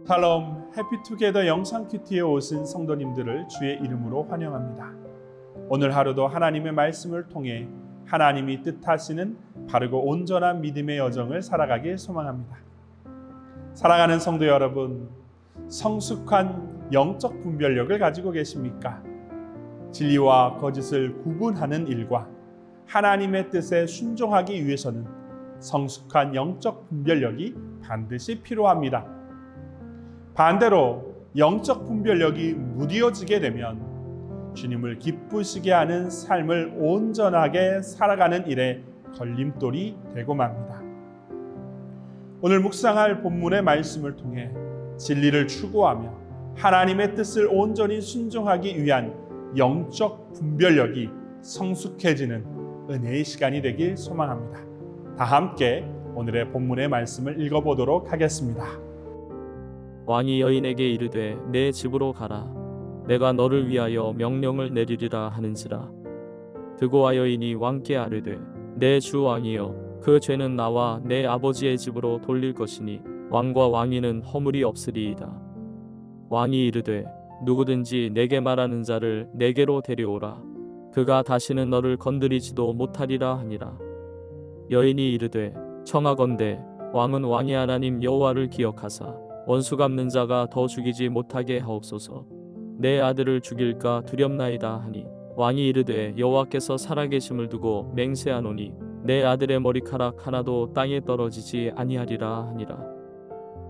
샬롬 해피투게더 영상 큐티에 오신 성도님들을 주의 이름으로 환영합니다. 오늘 하루도 하나님의 말씀을 통해 하나님이 뜻하시는 바르고 온전한 믿음의 여정을 살아가길 소망합니다. 사랑하는 성도 여러분, 성숙한 영적 분별력을 가지고 계십니까? 진리와 거짓을 구분하는 일과 하나님의 뜻에 순종하기 위해서는 성숙한 영적 분별력이 반드시 필요합니다. 반대로 영적 분별력이 무뎌지게 되면 주님을 기쁘시게 하는 삶을 온전하게 살아가는 일에 걸림돌이 되고 맙니다. 오늘 묵상할 본문의 말씀을 통해 진리를 추구하며 하나님의 뜻을 온전히 순종하기 위한 영적 분별력이 성숙해지는 은혜의 시간이 되길 소망합니다. 다 함께 오늘의 본문의 말씀을 읽어보도록 하겠습니다. 왕이 여인에게 이르되 내 집으로 가라. 내가 너를 위하여 명령을 내리리라 하는지라. 드고와 여인이 왕께 아뢰되 내 주 왕이여, 그 죄는 나와 내 아버지의 집으로 돌릴 것이니 왕과 왕위는 허물이 없으리이다. 왕이 이르되 누구든지 내게 말하는 자를 내게로 데려오라. 그가 다시는 너를 건드리지도 못하리라 하니라. 여인이 이르되 청하건대 왕은 왕의 하나님 여호와를 기억하사 원수 갚는 자가 더 죽이지 못하게 하옵소서. 내 아들을 죽일까 두렵나이다 하니 왕이 이르되 여호와께서 살아계심을 두고 맹세하노니 내 아들의 머리카락 하나도 땅에 떨어지지 아니하리라 하니라.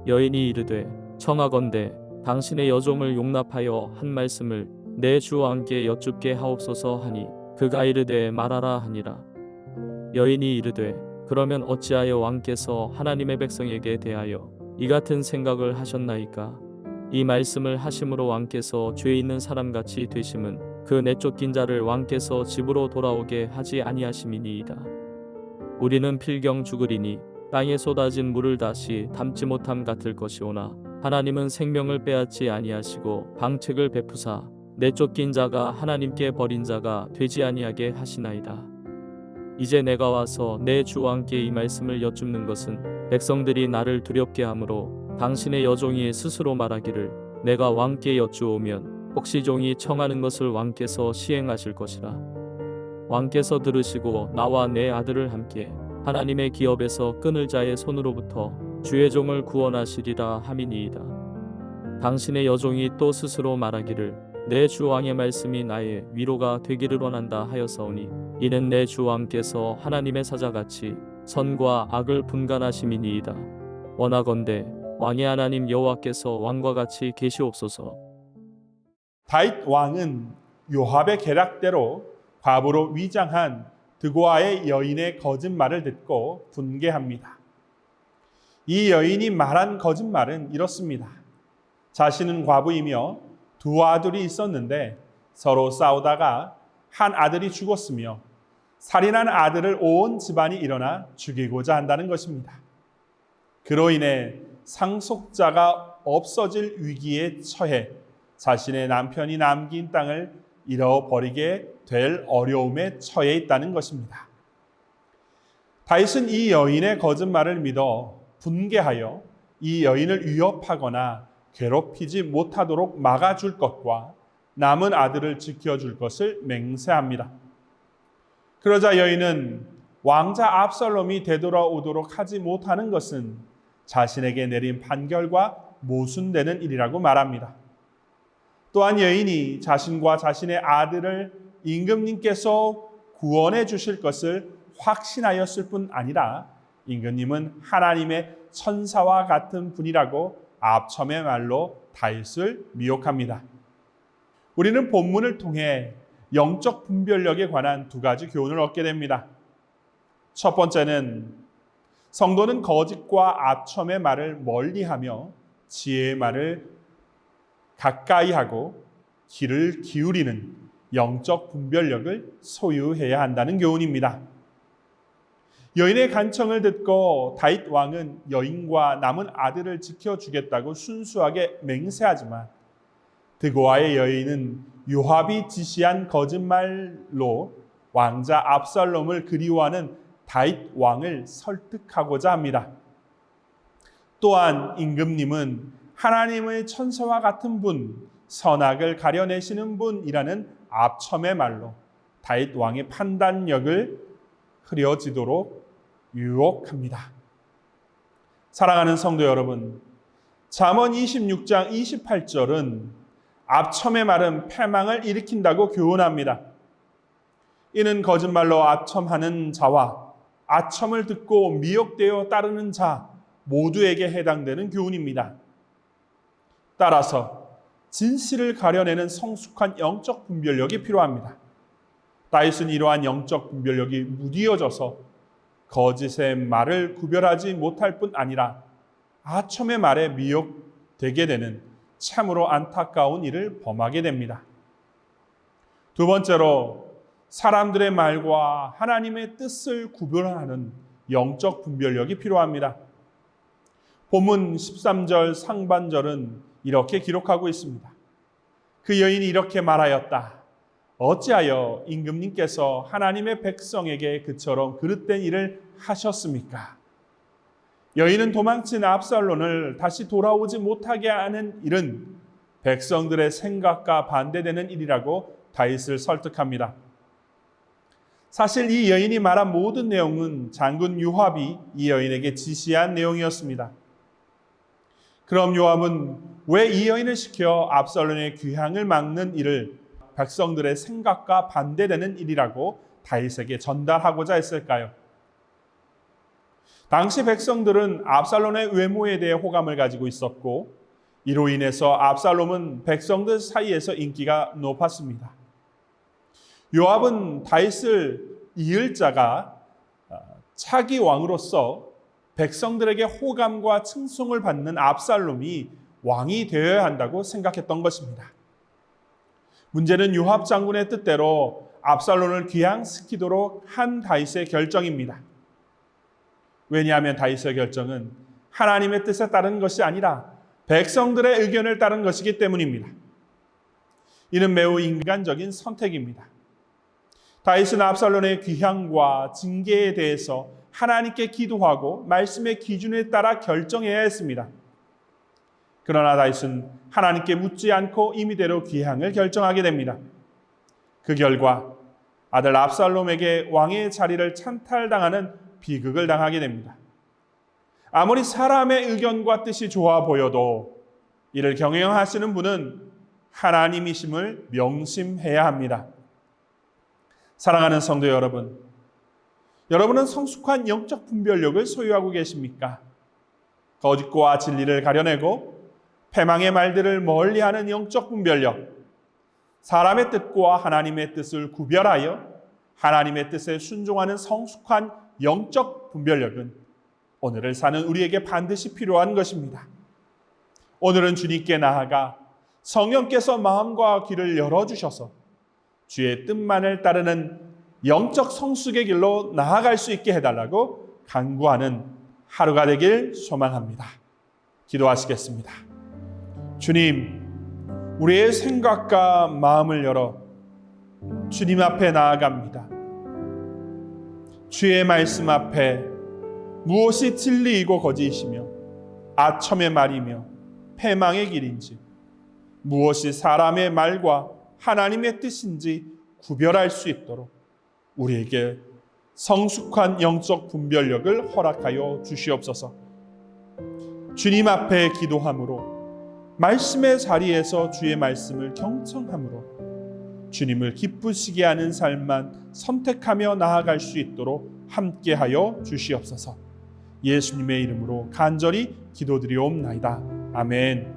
여인이 이르되 청하건대 당신의 여종을 용납하여 한 말씀을 내 주 왕께 여쭙게 하옵소서 하니 그가 이르되 말하라 하니라. 여인이 이르되 그러면 어찌하여 왕께서 하나님의 백성에게 대하여 이 같은 생각을 하셨나이까? 이 말씀을 하심으로 왕께서 죄 있는 사람같이 되심은 그 내쫓긴 자를 왕께서 집으로 돌아오게 하지 아니하심이니이다. 우리는 필경 죽으리니 땅에 쏟아진 물을 다시 담지 못함 같을 것이오나 하나님은 생명을 빼앗지 아니하시고 방책을 베푸사 내쫓긴 자가 하나님께 버린 자가 되지 아니하게 하시나이다. 이제 내가 와서 내 주 왕께 이 말씀을 여쭙는 것은 백성들이 나를 두렵게 하므로 당신의 여종이 스스로 말하기를 내가 왕께 여쭈오면 혹시 종이 청하는 것을 왕께서 시행하실 것이라. 왕께서 들으시고 나와 내 아들을 함께 하나님의 기업에서 끊을 자의 손으로부터 주의 종을 구원하시리라 함이니이다. 당신의 여종이 또 스스로 말하기를 내 주 왕의 말씀이 나의 위로가 되기를 원한다 하였사오니 이는 내 주 왕께서 하나님의 사자같이 선과 악을 분간하심이니이다. 원하건대 왕의 하나님 여호와께서 왕과 같이 계시옵소서. 다윗 왕은 요압의 계략대로 과부로 위장한 드고아의 여인의 거짓말을 듣고 분개합니다. 이 여인이 말한 거짓말은 이렇습니다. 자신은 과부이며 두 아들이 있었는데 서로 싸우다가 한 아들이 죽었으며 살인한 아들을 온 집안이 일어나 죽이고자 한다는 것입니다. 그로 인해 상속자가 없어질 위기에 처해 자신의 남편이 남긴 땅을 잃어버리게 될 어려움에 처해 있다는 것입니다. 다윗은 이 여인의 거짓말을 믿어 분개하여 이 여인을 위협하거나 괴롭히지 못하도록 막아줄 것과 남은 아들을 지켜줄 것을 맹세합니다. 그러자 여인은 왕자 압살롬이 되돌아오도록 하지 못하는 것은 자신에게 내린 판결과 모순되는 일이라고 말합니다. 또한 여인이 자신과 자신의 아들을 임금님께서 구원해 주실 것을 확신하였을 뿐 아니라 임금님은 하나님의 천사와 같은 분이라고 압첨의 말로 다윗을 미혹합니다. 우리는 본문을 통해 영적 분별력에 관한 두 가지 교훈을 얻게 됩니다. 첫 번째는 성도는 거짓과 압첨의 말을 멀리하며 지혜의 말을 가까이 하고 귀를 기울이는 영적 분별력을 소유해야 한다는 교훈입니다. 여인의 간청을 듣고 다윗 왕은 여인과 남은 아들을 지켜주겠다고 순수하게 맹세하지만 드고아의 여인은 요압이 지시한 거짓말로 왕자 압살롬을 그리워하는 다윗 왕을 설득하고자 합니다. 또한 임금님은 하나님의 천사와 같은 분, 선악을 가려내시는 분이라는 압첨의 말로 다윗 왕의 판단력을 흐려지도록 유혹합니다. 사랑하는 성도 여러분, 잠언 26장 28절은 압첨의 말은 패망을 일으킨다고 교훈합니다. 이는 거짓말로 압첨하는 자와 압첨을 듣고 미혹되어 따르는 자 모두에게 해당되는 교훈입니다. 따라서 진실을 가려내는 성숙한 영적 분별력이 필요합니다. 다윗은 이러한 영적 분별력이 무디어져서 거짓의 말을 구별하지 못할 뿐 아니라 아첨의 말에 미혹되게 되는 참으로 안타까운 일을 범하게 됩니다. 두 번째로 사람들의 말과 하나님의 뜻을 구별하는 영적 분별력이 필요합니다. 본문 13절 상반절은 이렇게 기록하고 있습니다. 그 여인이 이렇게 말하였다. 어찌하여 임금님께서 하나님의 백성에게 그처럼 그릇된 일을 하셨습니까? 여인은 도망친 압살롬을 다시 돌아오지 못하게 하는 일은 백성들의 생각과 반대되는 일이라고 다윗을 설득합니다. 사실 이 여인이 말한 모든 내용은 장군 요압이 이 여인에게 지시한 내용이었습니다. 그럼 요압은 왜 이 여인을 시켜 압살롬의 귀향을 막는 일을 백성들의 생각과 반대되는 일이라고 다윗에게 전달하고자 했을까요? 당시 백성들은 압살롬의 외모에 대해 호감을 가지고 있었고 이로 인해서 압살롬은 백성들 사이에서 인기가 높았습니다. 요압은 다윗을 이을 자가 차기 왕으로서 백성들에게 호감과 칭송을 받는 압살롬이 왕이 되어야 한다고 생각했던 것입니다. 문제는 요압 장군의 뜻대로 압살롬을 귀향시키도록 한 다윗의 결정입니다. 왜냐하면 다윗의 결정은 하나님의 뜻에 따른 것이 아니라 백성들의 의견을 따른 것이기 때문입니다. 이는 매우 인간적인 선택입니다. 다윗은 압살롬의 귀향과 징계에 대해서 하나님께 기도하고 말씀의 기준에 따라 결정해야 했습니다. 그러나 다윗은 하나님께 묻지 않고 임의대로 귀향을 결정하게 됩니다. 그 결과 아들 압살롬에게 왕의 자리를 찬탈당하는 비극을 당하게 됩니다. 아무리 사람의 의견과 뜻이 좋아 보여도 이를 경영하시는 분은 하나님이심을 명심해야 합니다. 사랑하는 성도 여러분, 여러분은 성숙한 영적 분별력을 소유하고 계십니까? 거짓과 진리를 가려내고 패망의 말들을 멀리하는 영적 분별력, 사람의 뜻과 하나님의 뜻을 구별하여 하나님의 뜻에 순종하는 성숙한 영적 분별력은 오늘을 사는 우리에게 반드시 필요한 것입니다. 오늘은 주님께 나아가 성령께서 마음과 귀를 열어주셔서 주의 뜻만을 따르는 영적 성숙의 길로 나아갈 수 있게 해달라고 간구하는 하루가 되길 소망합니다. 기도하시겠습니다. 주님, 우리의 생각과 마음을 열어 주님 앞에 나아갑니다. 주의 말씀 앞에 무엇이 진리이고 거짓이며 아첨의 말이며 패망의 길인지, 무엇이 사람의 말과 하나님의 뜻인지 구별할 수 있도록 우리에게 성숙한 영적 분별력을 허락하여 주시옵소서. 주님 앞에 기도함으로, 말씀의 자리에서 주의 말씀을 경청함으로 주님을 기쁘시게 하는 삶만 선택하며 나아갈 수 있도록 함께하여 주시옵소서. 예수님의 이름으로 간절히 기도드리옵나이다. 아멘.